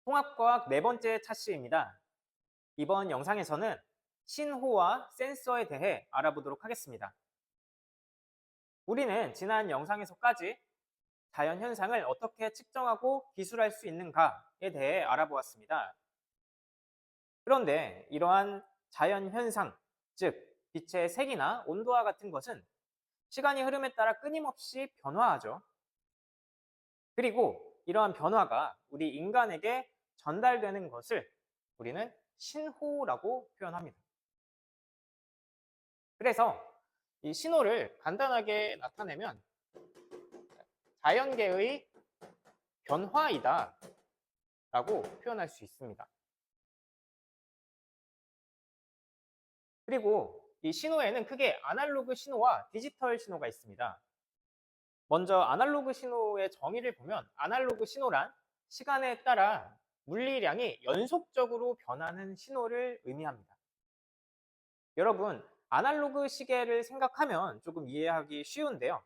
통합과학 네 번째 차시입니다. 이번 영상에서는 신호와 센서에 대해 알아보도록 하겠습니다. 우리는 지난 영상에서까지 자연 현상을 어떻게 측정하고 기술할 수 있는가에 대해 알아보았습니다. 그런데 이러한 자연 현상, 즉 빛의 색이나 온도와 같은 것은 시간이 흐름에 따라 끊임없이 변화하죠. 그리고 이러한 변화가 우리 인간에게 전달되는 것을 우리는 신호라고 표현합니다. 그래서 이 신호를 간단하게 나타내면 자연계의 변화이다 라고 표현할 수 있습니다. 그리고 이 신호에는 크게 아날로그 신호와 디지털 신호가 있습니다. 먼저 아날로그 신호의 정의를 보면 아날로그 신호란 시간에 따라 물리량이 연속적으로 변하는 신호를 의미합니다. 여러분, 아날로그 시계를 생각하면 조금 이해하기 쉬운데요.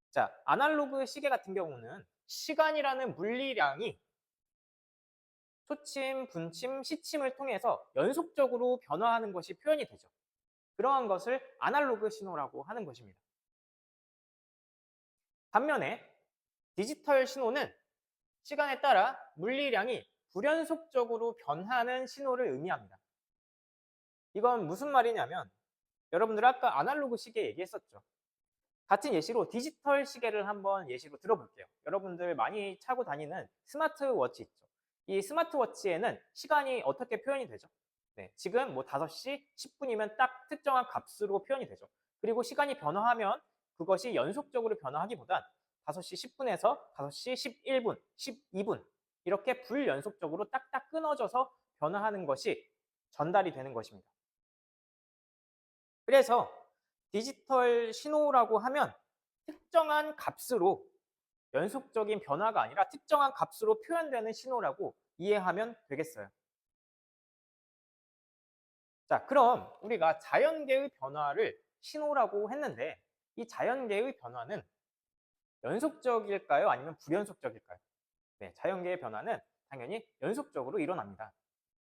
자, 아날로그 시계 같은 경우는 시간이라는 물리량이 초침, 분침, 시침을 통해서 연속적으로 변화하는 것이 표현이 되죠. 그러한 것을 아날로그 신호라고 하는 것입니다. 반면에 디지털 신호는 시간에 따라 물리량이 불연속적으로 변하는 신호를 의미합니다. 이건 무슨 말이냐면 여러분들 아까 아날로그 시계 얘기했었죠. 같은 예시로 디지털 시계를 한번 예시로 들어볼게요. 여러분들 많이 차고 다니는 스마트워치 있죠. 이 스마트워치에는 시간이 어떻게 표현이 되죠? 네, 지금 뭐 5시 10분이면 딱 특정한 값으로 표현이 되죠. 그리고 시간이 변화하면 그것이 연속적으로 변화하기보단 5시 10분에서 5시 11분, 12분 이렇게 불연속적으로 딱딱 끊어져서 변화하는 것이 전달이 되는 것입니다. 그래서 디지털 신호라고 하면 특정한 값으로 연속적인 변화가 아니라 특정한 값으로 표현되는 신호라고 이해하면 되겠어요. 자, 그럼 우리가 자연계의 변화를 신호라고 했는데 이 자연계의 변화는 연속적일까요? 아니면 불연속적일까요? 네, 자연계의 변화는 당연히 연속적으로 일어납니다.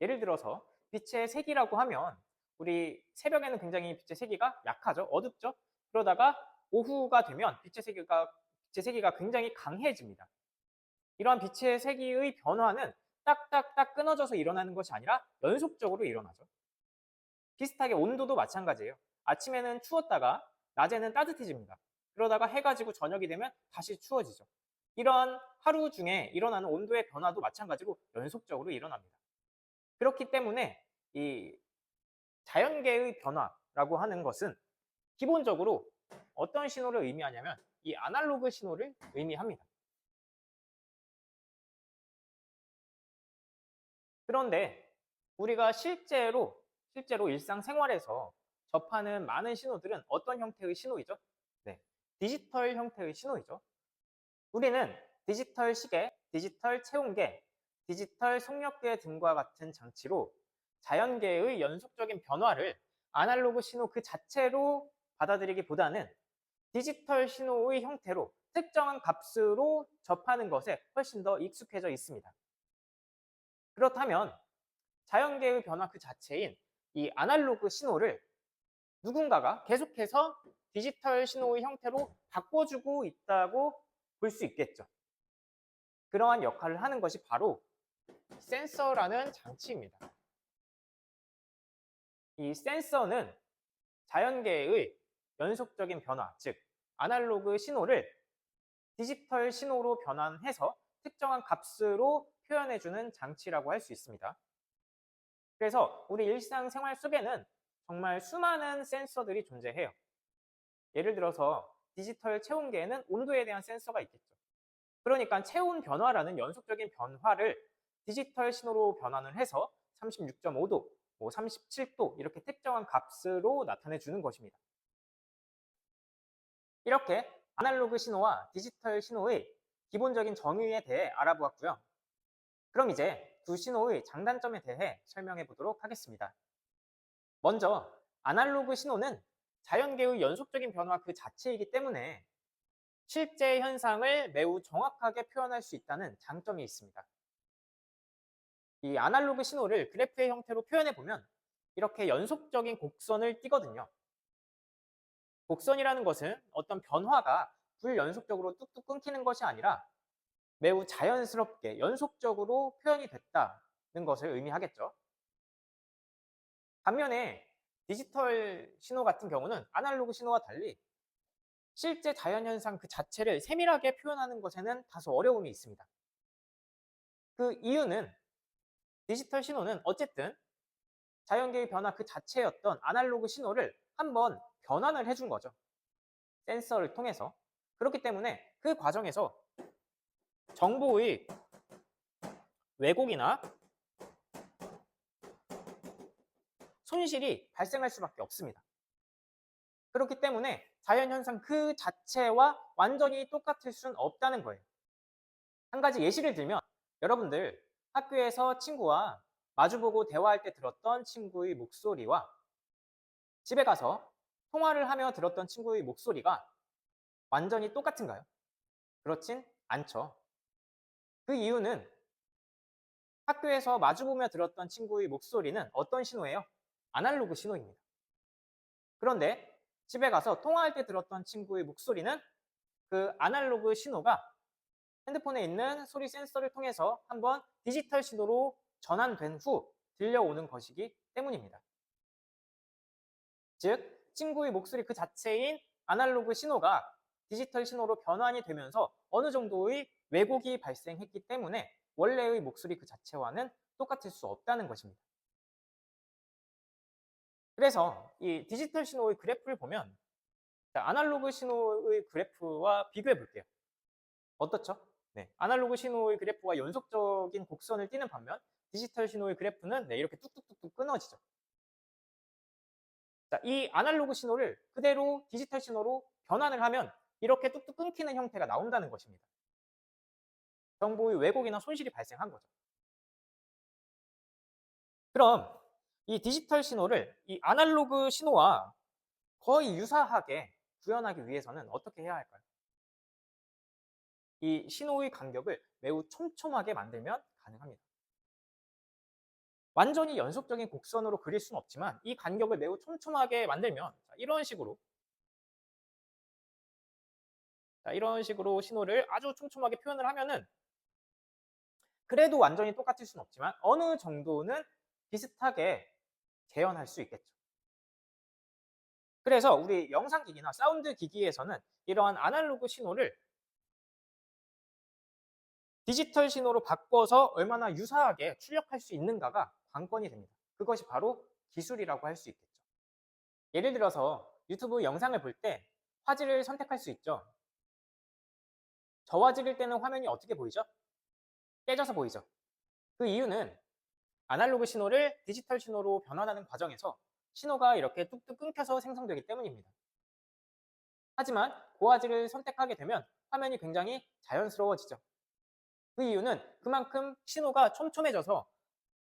예를 들어서 빛의 색이라고 하면 우리 새벽에는 굉장히 빛의 세기가 약하죠. 어둡죠. 그러다가 오후가 되면 빛의 세기가 굉장히 강해집니다. 이러한 빛의 세기의 변화는 딱딱딱 끊어져서 일어나는 것이 아니라 연속적으로 일어나죠. 비슷하게 온도도 마찬가지예요. 아침에는 추웠다가 낮에는 따뜻해집니다. 그러다가 해가 지고 저녁이 되면 다시 추워지죠. 이런 하루 중에 일어나는 온도의 변화도 마찬가지로 연속적으로 일어납니다. 그렇기 때문에 이 자연계의 변화라고 하는 것은 기본적으로 어떤 신호를 의미하냐면 이 아날로그 신호를 의미합니다. 그런데 우리가 실제로 일상생활에서 접하는 많은 신호들은 어떤 형태의 신호이죠? 네, 디지털 형태의 신호이죠. 우리는 디지털 시계, 디지털 체온계, 디지털 속력계 등과 같은 장치로 자연계의 연속적인 변화를 아날로그 신호 그 자체로 받아들이기보다는 디지털 신호의 형태로 특정한 값으로 접하는 것에 훨씬 더 익숙해져 있습니다. 그렇다면 자연계의 변화 그 자체인 이 아날로그 신호를 누군가가 계속해서 디지털 신호의 형태로 바꿔주고 있다고 볼 수 있겠죠. 그러한 역할을 하는 것이 바로 센서라는 장치입니다. 이 센서는 자연계의 연속적인 변화, 즉 아날로그 신호를 디지털 신호로 변환해서 특정한 값으로 표현해주는 장치라고 할 수 있습니다. 그래서 우리 일상생활 속에는 정말 수많은 센서들이 존재해요. 예를 들어서 디지털 체온계에는 온도에 대한 센서가 있겠죠. 그러니까 체온 변화라는 연속적인 변화를 디지털 신호로 변환을 해서 36.5도, 37도 이렇게 특정한 값으로 나타내 주는 것입니다. 이렇게 아날로그 신호와 디지털 신호의 기본적인 정의에 대해 알아보았고요. 그럼 이제 두 신호의 장단점에 대해 설명해 보도록 하겠습니다. 먼저 아날로그 신호는 자연계의 연속적인 변화 그 자체이기 때문에 실제 현상을 매우 정확하게 표현할 수 있다는 장점이 있습니다. 이 아날로그 신호를 그래프의 형태로 표현해 보면 이렇게 연속적인 곡선을 띠거든요. 곡선이라는 것은 어떤 변화가 불연속적으로 뚝뚝 끊기는 것이 아니라 매우 자연스럽게 연속적으로 표현이 됐다는 것을 의미하겠죠. 반면에 디지털 신호 같은 경우는 아날로그 신호와 달리 실제 자연현상 그 자체를 세밀하게 표현하는 것에는 다소 어려움이 있습니다. 그 이유는 디지털 신호는 어쨌든 자연계의 변화 그 자체였던 아날로그 신호를 한번 변환을 해준 거죠. 센서를 통해서. 그렇기 때문에 그 과정에서 정보의 왜곡이나 손실이 발생할 수밖에 없습니다. 그렇기 때문에 자연현상 그 자체와 완전히 똑같을 수는 없다는 거예요. 한 가지 예시를 들면 여러분들 학교에서 친구와 마주보고 대화할 때 들었던 친구의 목소리와 집에 가서 통화를 하며 들었던 친구의 목소리가 완전히 똑같은가요? 그렇진 않죠. 그 이유는 학교에서 마주보며 들었던 친구의 목소리는 어떤 신호예요? 아날로그 신호입니다. 그런데 집에 가서 통화할 때 들었던 친구의 목소리는 그 아날로그 신호가 핸드폰에 있는 소리 센서를 통해서 한번 디지털 신호로 전환된 후 들려오는 것이기 때문입니다. 즉, 친구의 목소리 그 자체인 아날로그 신호가 디지털 신호로 변환이 되면서 어느 정도의 왜곡이 발생했기 때문에 원래의 목소리 그 자체와는 똑같을 수 없다는 것입니다. 그래서 이 디지털 신호의 그래프를 보면 아날로그 신호의 그래프와 비교해 볼게요. 어떻죠? 네, 아날로그 신호의 그래프와 연속적인 곡선을 띠는 반면 디지털 신호의 그래프는 이렇게 뚝뚝뚝뚝 끊어지죠. 자, 이 아날로그 신호를 그대로 디지털 신호로 변환을 하면 이렇게 뚝뚝 끊기는 형태가 나온다는 것입니다. 정보의 왜곡이나 손실이 발생한 거죠. 그럼 이 디지털 신호를 이 아날로그 신호와 거의 유사하게 구현하기 위해서는 어떻게 해야 할까요? 이 신호의 간격을 매우 촘촘하게 만들면 가능합니다. 완전히 연속적인 곡선으로 그릴 수는 없지만 이 간격을 매우 촘촘하게 만들면 이런 식으로 신호를 아주 촘촘하게 표현을 하면은 그래도 완전히 똑같을 수는 없지만 어느 정도는 비슷하게 재현할 수 있겠죠. 그래서 우리 영상기기나 사운드 기기에서는 이러한 아날로그 신호를 디지털 신호로 바꿔서 얼마나 유사하게 출력할 수 있는가가 관건이 됩니다. 그것이 바로 기술이라고 할 수 있겠죠. 예를 들어서 유튜브 영상을 볼 때 화질을 선택할 수 있죠. 저화질일 때는 화면이 어떻게 보이죠? 깨져서 보이죠. 그 이유는 아날로그 신호를 디지털 신호로 변환하는 과정에서 신호가 이렇게 뚝뚝 끊겨서 생성되기 때문입니다. 하지만 고화질을 선택하게 되면 화면이 굉장히 자연스러워지죠. 그 이유는 그만큼 신호가 촘촘해져서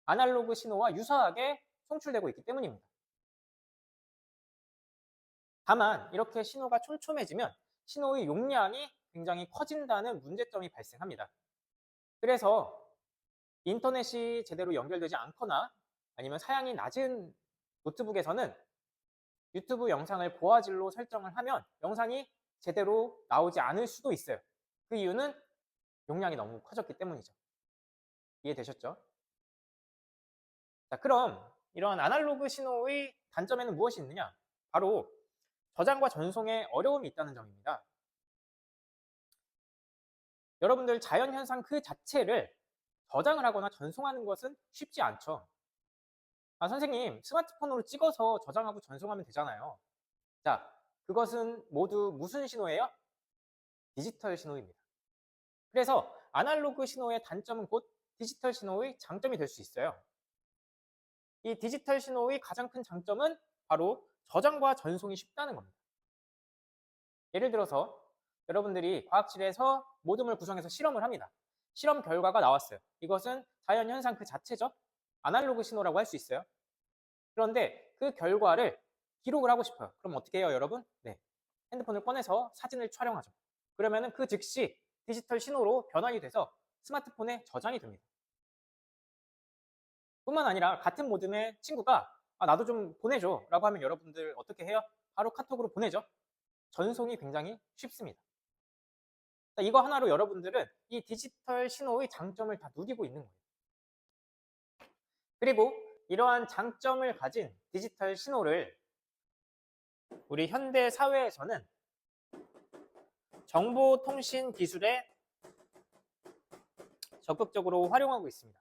아날로그 신호와 유사하게 송출되고 있기 때문입니다. 다만 이렇게 신호가 촘촘해지면 신호의 용량이 굉장히 커진다는 문제점이 발생합니다. 그래서 인터넷이 제대로 연결되지 않거나 아니면 사양이 낮은 노트북에서는 유튜브 영상을 고화질로 설정을 하면 영상이 제대로 나오지 않을 수도 있어요. 그 이유는 용량이 너무 커졌기 때문이죠. 이해되셨죠? 자, 그럼 이런 아날로그 신호의 단점에는 무엇이 있느냐? 바로 저장과 전송에 어려움이 있다는 점입니다. 여러분들 자연현상 그 자체를 저장을 하거나 전송하는 것은 쉽지 않죠. 아, 선생님, 스마트폰으로 찍어서 저장하고 전송하면 되잖아요. 자, 그것은 모두 무슨 신호예요? 디지털 신호입니다. 그래서 아날로그 신호의 단점은 곧 디지털 신호의 장점이 될 수 있어요. 이 디지털 신호의 가장 큰 장점은 바로 저장과 전송이 쉽다는 겁니다. 예를 들어서 여러분들이 과학실에서 모둠을 구성해서 실험을 합니다. 실험 결과가 나왔어요. 이것은 자연현상 그 자체죠. 아날로그 신호라고 할 수 있어요. 그런데 그 결과를 기록을 하고 싶어요. 그럼 어떻게 해요, 여러분? 네, 핸드폰을 꺼내서 사진을 촬영하죠. 그러면은 그 즉시 디지털 신호로 변환이 돼서 스마트폰에 저장이 됩니다. 뿐만 아니라 같은 모듬의 친구가 나도 좀 보내줘 라고 하면 여러분들 어떻게 해요? 바로 카톡으로 보내죠. 전송이 굉장히 쉽습니다. 이거 하나로 여러분들은 이 디지털 신호의 장점을 다 누리고 있는 거예요. 그리고 이러한 장점을 가진 디지털 신호를 우리 현대 사회에서는 정보통신 기술에 적극적으로 활용하고 있습니다.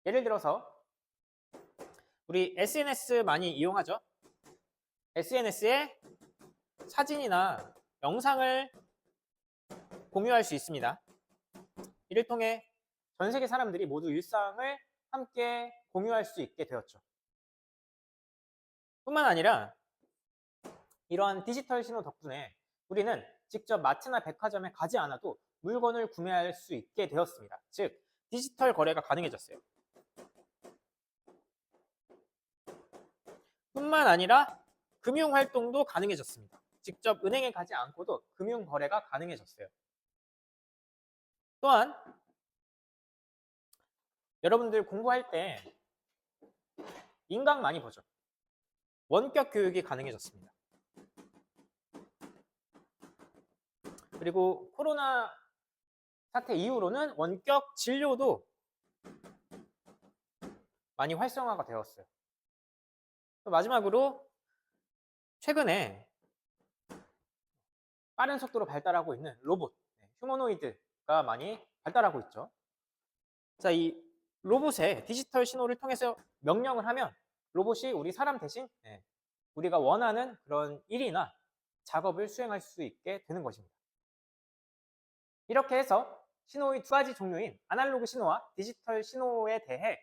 예를 들어서 우리 SNS 많이 이용하죠? SNS에 사진이나 영상을 공유할 수 있습니다. 이를 통해 전 세계 사람들이 모두 일상을 함께 공유할 수 있게 되었죠. 뿐만 아니라 이러한 디지털 신호 덕분에 우리는 직접 마트나 백화점에 가지 않아도 물건을 구매할 수 있게 되었습니다. 즉, 디지털 거래가 가능해졌어요. 뿐만 아니라 금융 활동도 가능해졌습니다. 직접 은행에 가지 않고도 금융 거래가 가능해졌어요. 또한 여러분들 공부할 때 인강 많이 보죠. 원격 교육이 가능해졌습니다. 그리고 코로나 사태 이후로는 원격 진료도 많이 활성화가 되었어요. 마지막으로 최근에 빠른 속도로 발달하고 있는 로봇, 휴머노이드가 많이 발달하고 있죠. 자, 이 로봇의 디지털 신호를 통해서 명령을 하면 로봇이 우리 사람 대신 우리가 원하는 그런 일이나 작업을 수행할 수 있게 되는 것입니다. 이렇게 해서 신호의 두 가지 종류인 아날로그 신호와 디지털 신호에 대해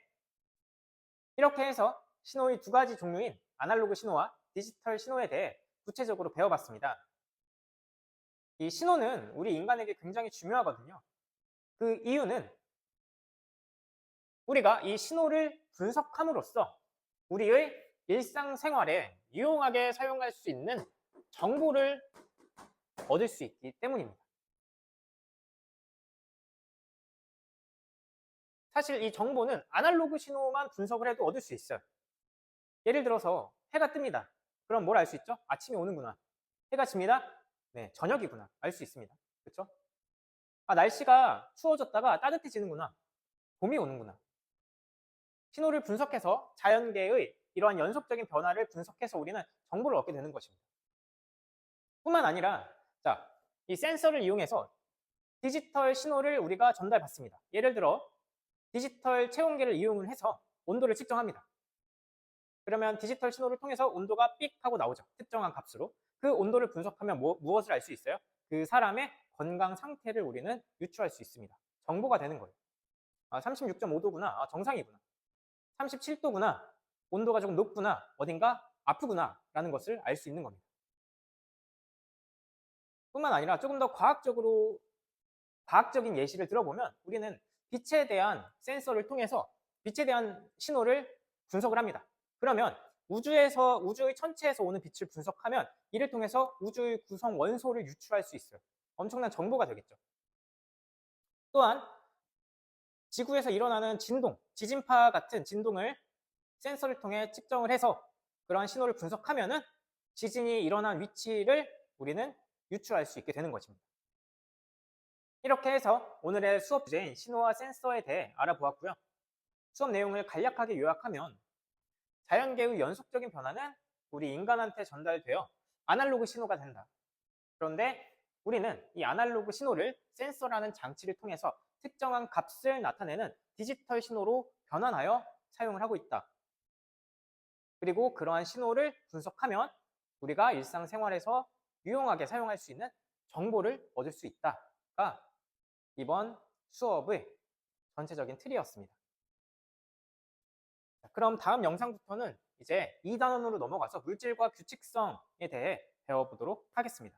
이렇게 해서 신호의 두 가지 종류인 아날로그 신호와 디지털 신호에 대해 구체적으로 배워봤습니다. 이 신호는 우리 인간에게 굉장히 중요하거든요. 그 이유는 우리가 이 신호를 분석함으로써 우리의 일상생활에 유용하게 사용할 수 있는 정보를 얻을 수 있기 때문입니다. 사실 이 정보는 아날로그 신호만 분석을 해도 얻을 수 있어요. 예를 들어서 해가 뜹니다. 그럼 뭘 알 수 있죠? 아침이 오는구나. 해가 집니다. 네, 저녁이구나. 알 수 있습니다. 그렇죠? 날씨가 추워졌다가 따뜻해지는구나. 봄이 오는구나. 신호를 분석해서 자연계의 이러한 연속적인 변화를 분석해서 우리는 정보를 얻게 되는 것입니다. 뿐만 아니라 이 센서를 이용해서 디지털 신호를 우리가 전달받습니다. 예를 들어 디지털 체온계를 이용을 해서 온도를 측정합니다. 그러면 디지털 신호를 통해서 온도가 삑 하고 나오죠. 특정한 값으로. 그 온도를 분석하면 무엇을 알 수 있어요? 그 사람의 건강 상태를 우리는 유추할 수 있습니다. 정보가 되는 거예요. 36.5도구나. 정상이구나. 37도구나. 온도가 조금 높구나. 어딘가 아프구나. 라는 것을 알 수 있는 겁니다. 뿐만 아니라 조금 더 과학적인 예시를 들어보면 우리는 빛에 대한 센서를 통해서 빛에 대한 신호를 분석을 합니다. 그러면 우주의 천체에서 오는 빛을 분석하면 이를 통해서 우주의 구성 원소를 유추할 수 있어요. 엄청난 정보가 되겠죠. 또한 지구에서 일어나는 진동, 지진파 같은 진동을 센서를 통해 측정을 해서 그러한 신호를 분석하면은 지진이 일어난 위치를 우리는 유추할 수 있게 되는 것입니다. 이렇게 해서 오늘의 수업 주제인 신호와 센서에 대해 알아보았고요. 수업 내용을 간략하게 요약하면 자연계의 연속적인 변화는 우리 인간한테 전달되어 아날로그 신호가 된다. 그런데 우리는 이 아날로그 신호를 센서라는 장치를 통해서 특정한 값을 나타내는 디지털 신호로 변환하여 사용을 하고 있다. 그리고 그러한 신호를 분석하면 우리가 일상생활에서 유용하게 사용할 수 있는 정보를 얻을 수 있다가 이번 수업의 전체적인 틀이었습니다. 그럼 다음 영상부터는 이제 2단원으로 넘어가서 물질과 규칙성에 대해 배워보도록 하겠습니다.